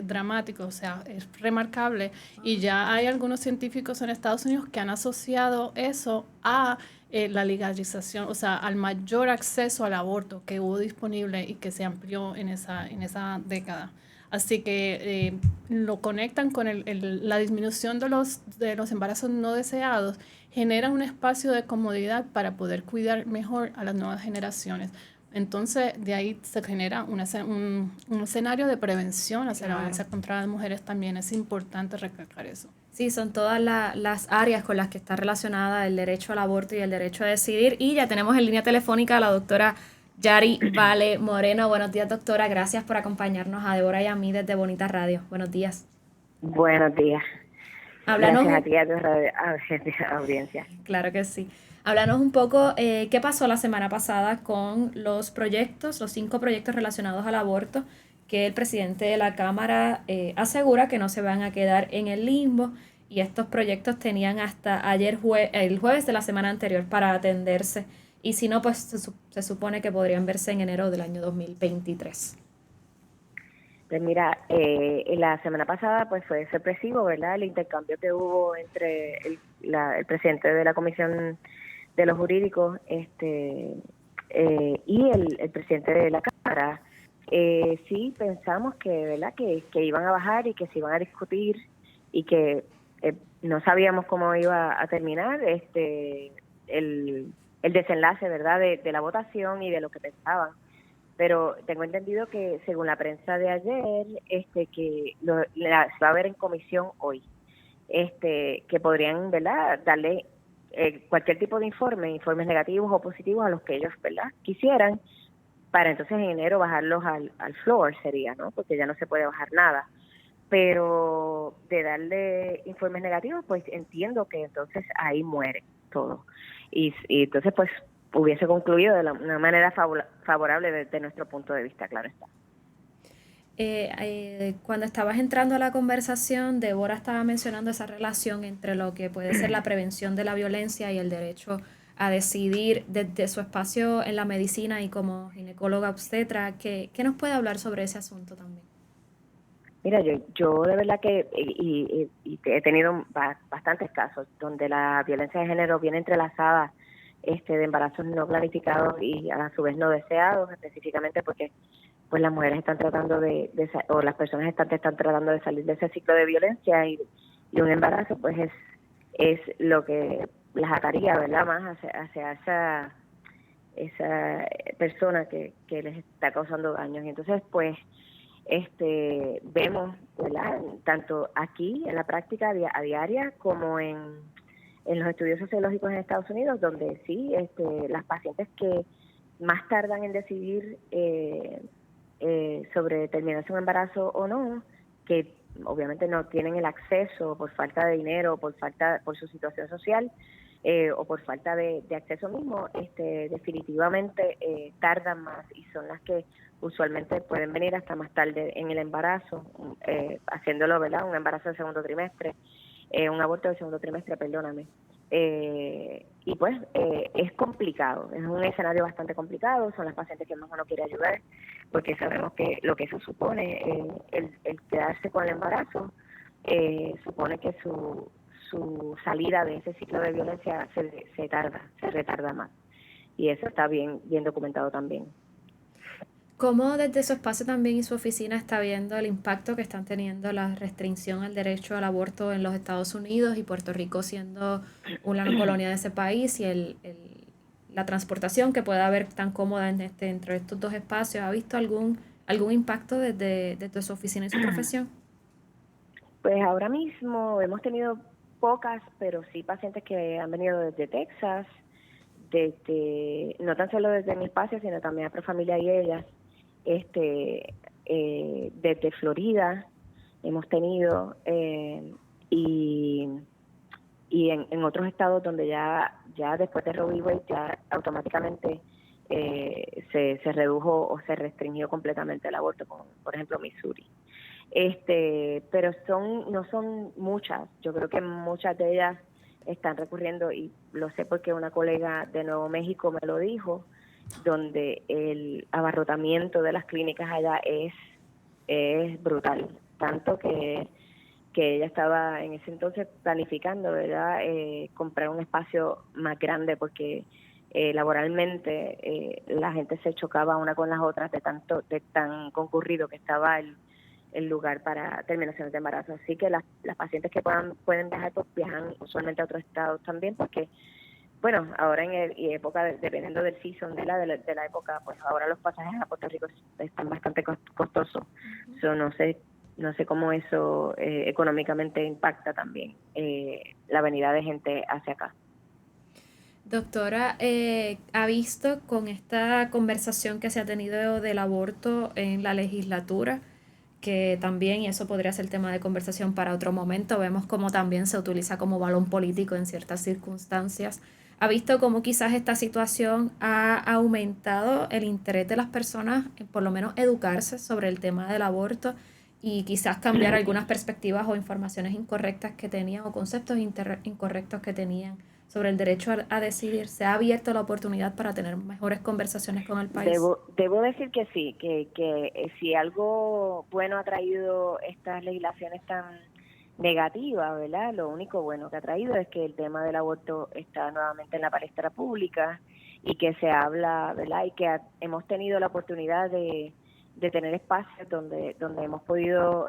dramático, o sea, es remarcable. Y ya hay algunos científicos en Estados Unidos que han asociado eso a la legalización, o sea, al mayor acceso al aborto que hubo disponible y que se amplió en esa década. Así que lo conectan con la disminución de los embarazos no deseados, genera un espacio de comodidad para poder cuidar mejor a las nuevas generaciones. Entonces, de ahí se genera un escenario de prevención hacia la violencia contra las mujeres también. Es importante recalcar eso. Sí, son todas las áreas con las que está relacionada el derecho al aborto y el derecho a decidir. Y ya tenemos en línea telefónica a la doctora Yari Vale Moreno. Buenos días, doctora. Gracias por acompañarnos a Débora y a mí desde Bonita Radio. Buenos días. Buenos días. Háblanos. Gracias a ti y a tu audiencia. Claro que sí. Háblanos un poco qué pasó la semana pasada con los 5 proyectos relacionados al aborto que el presidente de la Cámara asegura que no se van a quedar en el limbo, y estos proyectos tenían hasta el jueves de la semana anterior para atenderse, y si no, pues se supone que podrían verse en enero del año 2023. Pues mira, la semana pasada pues fue sorpresivo, ¿verdad? El intercambio que hubo entre el presidente de la Comisión de los Jurídicos y el presidente de la Cámara. Sí pensamos que, ¿verdad?, que iban a bajar y que se iban a discutir y que no sabíamos cómo iba a terminar el desenlace, ¿verdad?, de la votación y de lo que pensaban. Pero tengo entendido que según la prensa de ayer, que se va a ver en comisión hoy, que podrían, ¿verdad?, darle cualquier tipo de informes negativos o positivos a los que ellos, ¿verdad?, quisieran, para entonces en enero bajarlos al floor sería, ¿no? Porque ya no se puede bajar nada. Pero de darle informes negativos, pues entiendo que entonces ahí muere todo. Y entonces pues hubiese concluido de una manera favorable desde nuestro punto de vista, claro está. Cuando estabas entrando a la conversación, Débora estaba mencionando esa relación entre lo que puede ser la prevención de la violencia y el derecho a decidir desde su espacio en la medicina y como ginecóloga obstetra, ¿qué nos puede hablar sobre ese asunto también? Mira, yo de verdad que y he tenido bastantes casos donde la violencia de género viene entrelazada de embarazos no planificados y a su vez no deseados, específicamente porque pues las mujeres están tratando o las personas están tratando de salir de ese ciclo de violencia y un embarazo pues es lo que las ataría, ¿verdad? Más hacia esa persona que les está causando daños. Y entonces pues vemos, ¿verdad? Tanto aquí en la práctica a diaria como en los estudios sociológicos en Estados Unidos, donde sí, las pacientes que más tardan en decidir sobre terminarse un embarazo o no, que obviamente no tienen el acceso por falta de dinero, por su situación social o por falta de acceso mismo, definitivamente tardan más y son las que usualmente pueden venir hasta más tarde en el embarazo, haciéndolo, ¿verdad? Un embarazo del segundo trimestre, un aborto del segundo trimestre, perdóname. Y pues es complicado, es un escenario bastante complicado, son las pacientes que más uno quiere ayudar, porque sabemos que lo que eso supone, el quedarse con el embarazo, supone que su salida de ese ciclo de violencia se retarda más. Y eso está bien documentado también. ¿Cómo desde su espacio también y su oficina está viendo el impacto que están teniendo la restricción al derecho al aborto en los Estados Unidos y Puerto Rico siendo una colonia de ese país y la transportación que pueda haber tan cómoda entre estos dos espacios? ¿Ha visto algún impacto desde su oficina y su profesión? Pues ahora mismo hemos tenido pocas, pero sí pacientes que han venido desde Texas, no tan solo desde mi espacio, sino también a Profamilia y ellas, desde Florida hemos tenido y en otros estados donde ya después de Roe v. Wade ya automáticamente se redujo o se restringió completamente el aborto, como por ejemplo Missouri. Pero no son muchas. Yo creo que muchas de ellas están recurriendo, y lo sé porque una colega de Nuevo México me lo dijo, donde el abarrotamiento de las clínicas allá es brutal, tanto que ella estaba en ese entonces planificando, ¿verdad? Comprar un espacio más grande porque laboralmente la gente se chocaba una con las otras de tan concurrido que estaba el lugar para terminaciones de embarazo. Así que las pacientes que pueden viajar, pues viajan usualmente a otros estados también, porque bueno, ahora en época, dependiendo del season de la época, pues ahora los pasajes a Puerto Rico están bastante costosos. So, no sé cómo eso económicamente impacta también la venida de gente hacia acá. Doctora, ¿ha visto con esta conversación que se ha tenido del aborto en la legislatura, que también, y eso podría ser tema de conversación para otro momento, vemos cómo también se utiliza como balón político en ciertas circunstancias? ¿Ha visto cómo quizás esta situación ha aumentado el interés de las personas en por lo menos educarse sobre el tema del aborto y quizás cambiar algunas perspectivas o informaciones incorrectas que tenían o conceptos incorrectos que tenían sobre el derecho a decidir? ¿Se ha abierto la oportunidad para tener mejores conversaciones con el país? Debo decir que sí, que si algo bueno ha traído estas legislaciones tan negativas, ¿verdad? Lo único bueno que ha traído es que el tema del aborto está nuevamente en la palestra pública y que se habla, ¿verdad? Y que hemos tenido la oportunidad de tener espacios donde hemos podido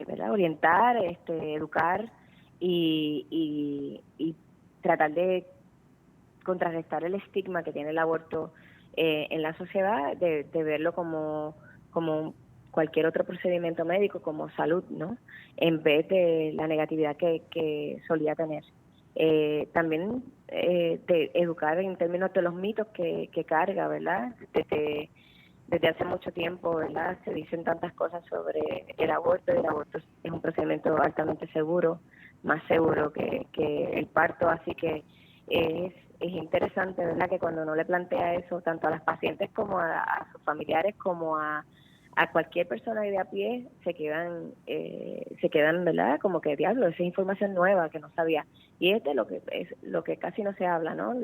¿verdad? Orientar, educar y tratar de contrarrestar el estigma que tiene el aborto en la sociedad, de verlo como cualquier otro procedimiento médico, como salud, ¿no? En vez de la negatividad que solía tener. También de educar en términos de los mitos que carga, ¿verdad? Desde hace mucho tiempo, ¿verdad? Se dicen tantas cosas sobre el aborto, y el aborto es un procedimiento altamente seguro, más seguro que el parto, así que es interesante, ¿verdad?, que cuando uno le plantea eso tanto a las pacientes como a sus familiares como a a cualquier persona de a pie se quedan, ¿verdad? Como que diablo, esa es información nueva que no sabía. Y es lo que casi no se habla, ¿no?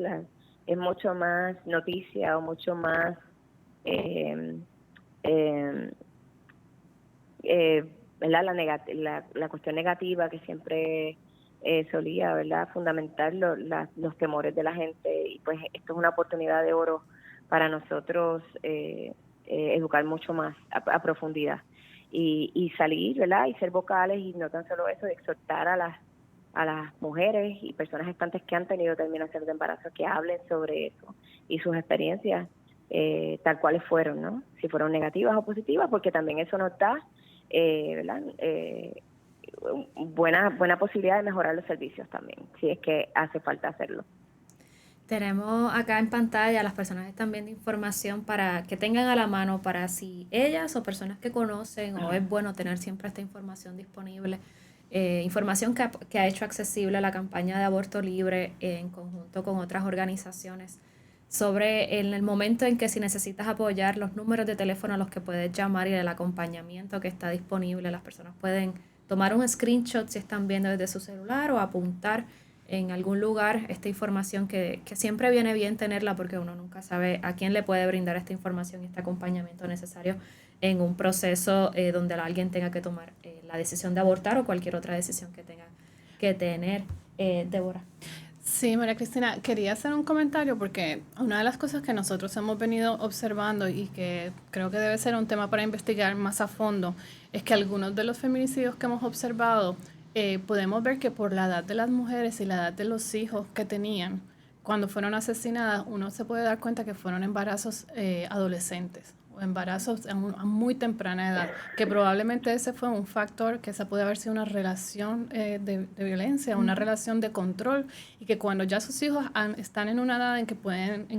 Es mucho más noticia o mucho más ¿verdad? La cuestión negativa que siempre solía, ¿verdad? Fundamentar los temores de la gente, y pues esto es una oportunidad de oro para nosotros educar mucho más a profundidad y salir, ¿verdad? Y ser vocales, y no tan solo eso, de exhortar a las mujeres y personas gestantes que han tenido terminación de embarazo que hablen sobre eso y sus experiencias tal cuales fueron, ¿no? Si fueron negativas o positivas, porque también eso nos da ¿verdad? Buena posibilidad de mejorar los servicios también, si es que hace falta hacerlo. Tenemos acá en pantalla, las personas están viendo información para que tengan a la mano, para si ellas o personas que conocen, o es bueno tener siempre esta información disponible, información que ha hecho accesible la campaña de aborto libre en conjunto con otras organizaciones, sobre en el momento en que si necesitas apoyar, los números de teléfono a los que puedes llamar y el acompañamiento que está disponible. Las personas pueden tomar un screenshot si están viendo desde su celular, o apuntar en algún lugar esta información que siempre viene bien tenerla, porque uno nunca sabe a quién le puede brindar esta información y este acompañamiento necesario en un proceso donde alguien tenga que tomar la decisión de abortar o cualquier otra decisión que tenga que tener. Débora. Sí, María Cristina, quería hacer un comentario porque una de las cosas que nosotros hemos venido observando y que creo que debe ser un tema para investigar más a fondo es que algunos de los feminicidios que hemos observado podemos ver que por la edad de las mujeres y la edad de los hijos que tenían cuando fueron asesinadas, uno se puede dar cuenta que fueron embarazos adolescentes o embarazos a muy temprana edad, que probablemente ese fue un factor, que esa puede haber sido una relación de violencia, una relación de control, y que cuando ya sus hijos están en una edad en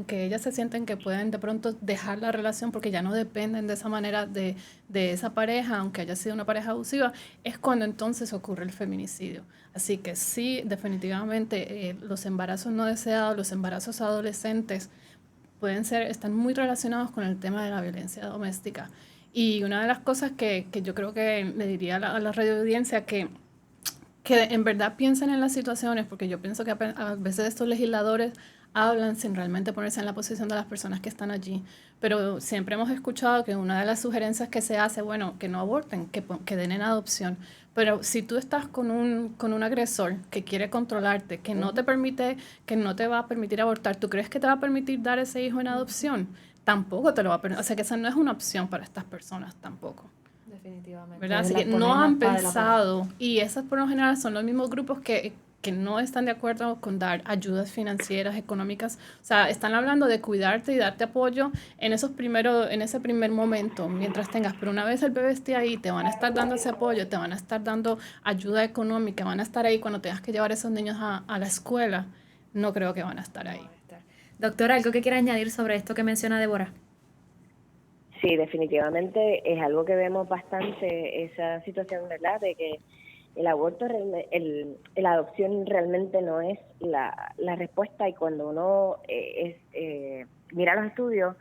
que ellas se sienten que pueden de pronto dejar la relación porque ya no dependen de esa manera de esa pareja, aunque haya sido una pareja abusiva, es cuando entonces ocurre el feminicidio. Así que sí, definitivamente los embarazos no deseados, los embarazos adolescentes están muy relacionados con el tema de la violencia doméstica. Y una de las cosas que yo creo que le diría a la radio audiencia que en verdad piensen en las situaciones, porque yo pienso que a veces estos legisladores hablan sin realmente ponerse en la posición de las personas que están allí, pero siempre hemos escuchado que una de las sugerencias que se hace, bueno, que no aborten, que den en adopción, pero si tú estás con un agresor que quiere controlarte, que no te va a permitir abortar, ¿tú crees que te va a permitir dar ese hijo en adopción? Tampoco te lo va a permitir, o sea que esa no es una opción para estas personas tampoco. Definitivamente. ¿Verdad? Así que no han pensado, y esos por lo general son los mismos grupos que no están de acuerdo con dar ayudas financieras, económicas. O sea, están hablando de cuidarte y darte apoyo en ese primer momento, mientras tengas. Pero una vez el bebé esté ahí, te van a estar dando ese apoyo, te van a estar dando ayuda económica, van a estar ahí cuando tengas que llevar a esos niños a la escuela. No creo que van a estar ahí. Doctora, ¿algo que quiera añadir sobre esto que menciona Débora? Sí, definitivamente es algo que vemos bastante, esa situación, ¿verdad?, de que el aborto, la adopción realmente no es la respuesta, y cuando uno mira los estudios,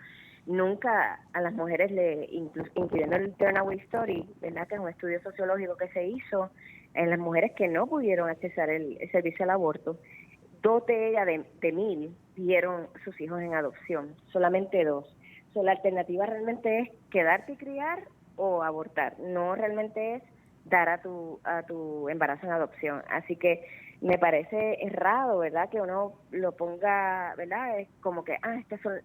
nunca a las mujeres, incluyendo el Turnaway Study, ¿verdad?, que es un estudio sociológico que se hizo en las mujeres que no pudieron accesar el servicio al aborto, 2 de ellas de 1,000 dieron sus hijos en adopción, solamente 2. So, la alternativa realmente es quedarte y criar o abortar, no realmente es dar a tu embarazo en adopción. Así que me parece errado, ¿verdad?, que uno lo ponga, ¿verdad?, es como que,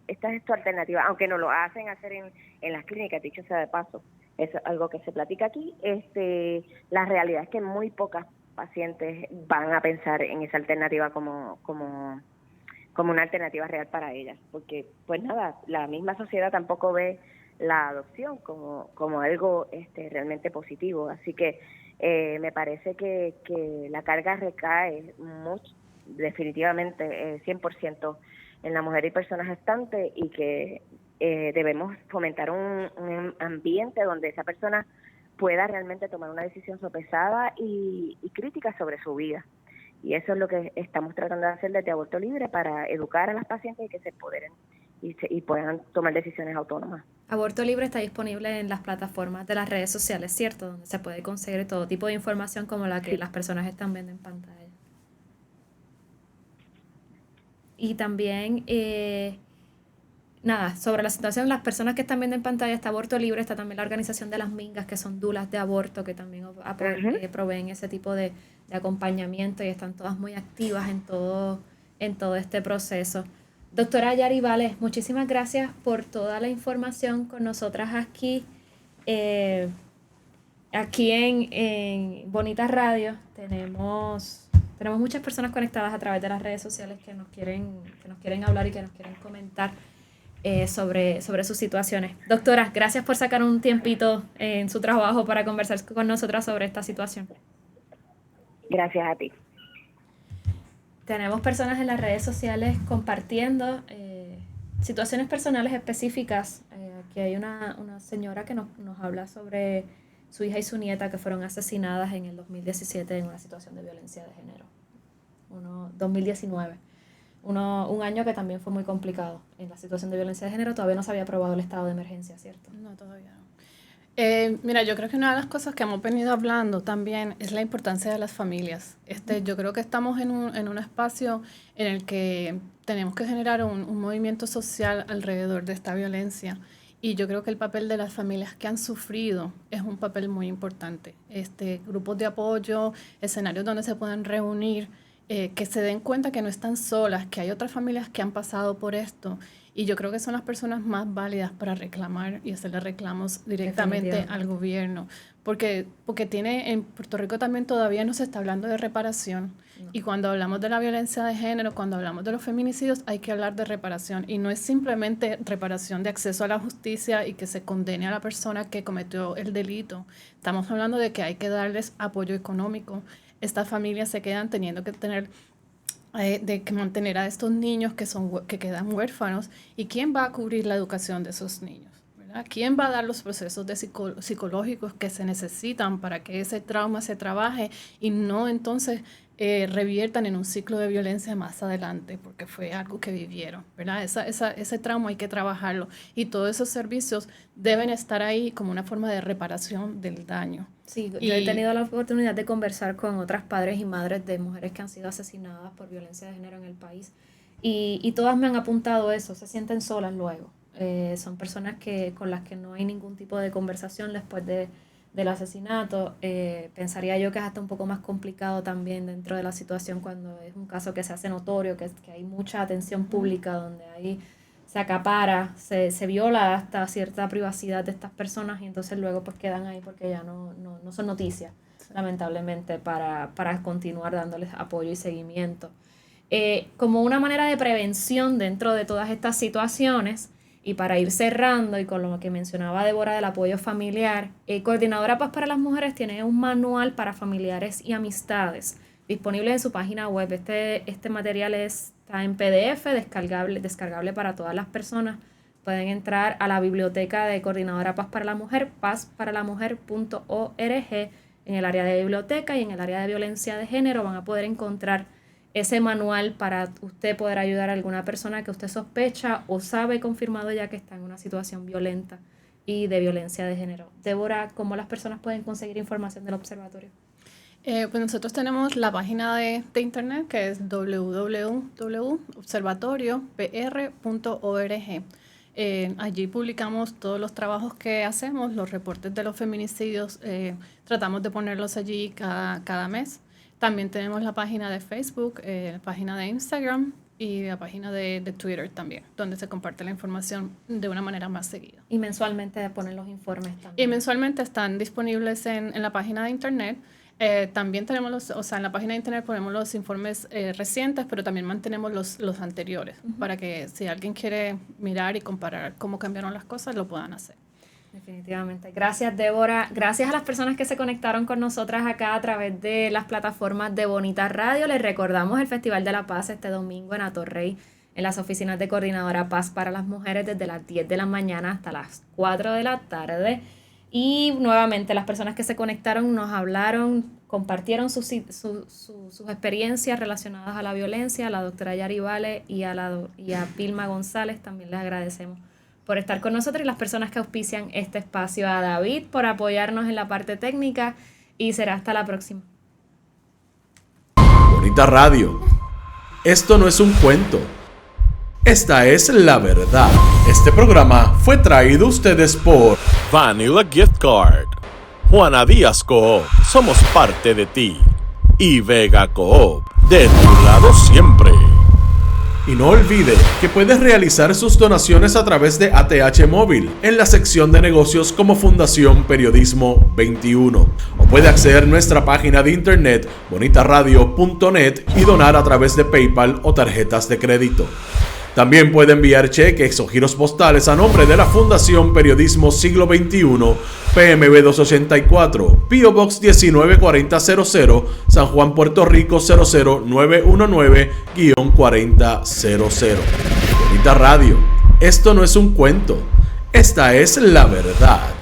esta es tu alternativa, aunque no lo hacen hacer en las clínicas, dicho sea de paso. Eso es algo que se platica aquí. La realidad es que muy pocas pacientes van a pensar en esa alternativa como una alternativa real para ellas, porque pues nada, la misma sociedad tampoco ve la adopción como algo realmente positivo. Así que me parece que la carga recae definitivamente 100% en la mujer y personas gestantes, y que debemos fomentar un ambiente donde esa persona pueda realmente tomar una decisión sopesada y crítica sobre su vida. Y eso es lo que estamos tratando de hacer desde Aborto Libre, para educar a las pacientes y que se empoderen y puedan tomar decisiones autónomas. Aborto Libre está disponible en las plataformas de las redes sociales, ¿cierto? Donde se puede conseguir todo tipo de información como la que las personas están viendo en pantalla. Y también, sobre la situación de las personas que están viendo en pantalla, está Aborto Libre, está también la organización de las mingas, que son dulas de aborto, que también proveen ese tipo de acompañamiento y están todas muy activas en todo este proceso. Doctora Yari Vales, muchísimas gracias por toda la información con nosotras aquí. Aquí en Bonita Radio tenemos muchas personas conectadas a través de las redes sociales que nos quieren hablar y que nos quieren comentar sobre sus situaciones. Doctora, gracias por sacar un tiempito en su trabajo para conversar con nosotras sobre esta situación. Gracias a ti. Tenemos personas en las redes sociales compartiendo situaciones personales específicas. Aquí hay una señora que nos habla sobre su hija y su nieta que fueron asesinadas en el 2017 en una situación de violencia de género. 2019. Un año que también fue muy complicado en la situación de violencia de género. Todavía no se había aprobado el estado de emergencia, ¿cierto? No, todavía no. Mira, yo creo que una de las cosas que hemos venido hablando también es la importancia de las familias. Yo creo que estamos en un espacio en el que tenemos que generar un movimiento social alrededor de esta violencia. Y yo creo que el papel de las familias que han sufrido es un papel muy importante. Grupos de apoyo, escenarios donde se puedan reunir, que se den cuenta que no están solas, que hay otras familias que han pasado por esto. Y yo creo que son las personas más válidas para reclamar y hacerle reclamos directamente al gobierno. Porque en Puerto Rico también todavía no se está hablando de reparación. No. Y cuando hablamos de la violencia de género, cuando hablamos de los feminicidios, hay que hablar de reparación. Y no es simplemente reparación de acceso a la justicia y que se condene a la persona que cometió el delito. Estamos hablando de que hay que darles apoyo económico. Estas familias se quedan teniendo que tener de que mantener a estos niños que quedan huérfanos. ¿Y quién va a cubrir la educación de esos niños? ¿Verdad? ¿Quién va a dar los procesos psicológicos que se necesitan para que ese trauma se trabaje y no entonces reviertan en un ciclo de violencia más adelante porque fue algo que vivieron, ¿verdad? Ese trauma hay que trabajarlo y todos esos servicios deben estar ahí como una forma de reparación del daño. Sí, yo he tenido la oportunidad de conversar con otras padres y madres de mujeres que han sido asesinadas por violencia de género en el país y todas me han apuntado eso, se sienten solas luego. Son personas con las que no hay ningún tipo de conversación después del asesinato. Pensaría yo que es hasta un poco más complicado también dentro de la situación cuando es un caso que se hace notorio, que hay mucha atención pública, donde ahí se acapara, se viola hasta cierta privacidad de estas personas y entonces luego pues quedan ahí porque ya no son noticias, lamentablemente, para continuar dándoles apoyo y seguimiento. Como una manera de prevención dentro de todas estas situaciones, y para ir cerrando, y con lo que mencionaba Débora del apoyo familiar, Coordinadora Paz para las Mujeres tiene un manual para familiares y amistades disponible en su página web. Este material está en PDF, descargable para todas las personas. Pueden entrar a la biblioteca de Coordinadora Paz para la Mujer, pazparalamujer.org. En el área de biblioteca y en el área de violencia de género van a poder encontrar ese manual para usted poder ayudar a alguna persona que usted sospecha o sabe confirmado ya que está en una situación violenta y de violencia de género. Débora, ¿cómo las personas pueden conseguir información del observatorio? Pues nosotros tenemos la página de internet que es www.observatoriopr.org. Allí publicamos todos los trabajos que hacemos, los reportes de los feminicidios, tratamos de ponerlos allí cada mes. También tenemos la página de Facebook, la página de Instagram y la página de Twitter también, donde se comparte la información de una manera más seguida. Y mensualmente ponen los informes también. Y mensualmente están disponibles en la página de internet. También tenemos en la página de internet ponemos los informes recientes, pero también mantenemos los anteriores, para que si alguien quiere mirar y comparar cómo cambiaron las cosas, lo puedan hacer. Definitivamente. Gracias, Débora. Gracias a las personas que se conectaron con nosotras acá a través de las plataformas de Bonita Radio. Les recordamos el Festival de la Paz este domingo en Atorrey, en las oficinas de Coordinadora Paz para las Mujeres, desde las 10 de la mañana hasta las 4 de la tarde. Y nuevamente las personas que se conectaron nos hablaron, compartieron sus experiencias relacionadas a la violencia. A la doctora Yari Vale y a Vilma González también les agradecemos por estar con nosotros, y las personas que auspician este espacio, a David por apoyarnos en la parte técnica, y será hasta la próxima. Bonita Radio. Esto no es un cuento. Esta es la verdad. Este programa fue traído a ustedes por Vanilla Gift Card. Juana Díaz Coop, somos parte de ti. Y Vega Coop, de tu lado siempre. Y no olvide que puedes realizar sus donaciones a través de ATH Móvil en la sección de negocios como Fundación Periodismo 21. O puede acceder a nuestra página de internet bonitaradio.net y donar a través de PayPal o tarjetas de crédito. También puede enviar cheques o giros postales a nombre de la Fundación Periodismo Siglo XXI, PMB 284, P.O. Box 194000, San Juan, Puerto Rico 00919-4000. Bonita Radio. Esto no es un cuento. Esta es la verdad.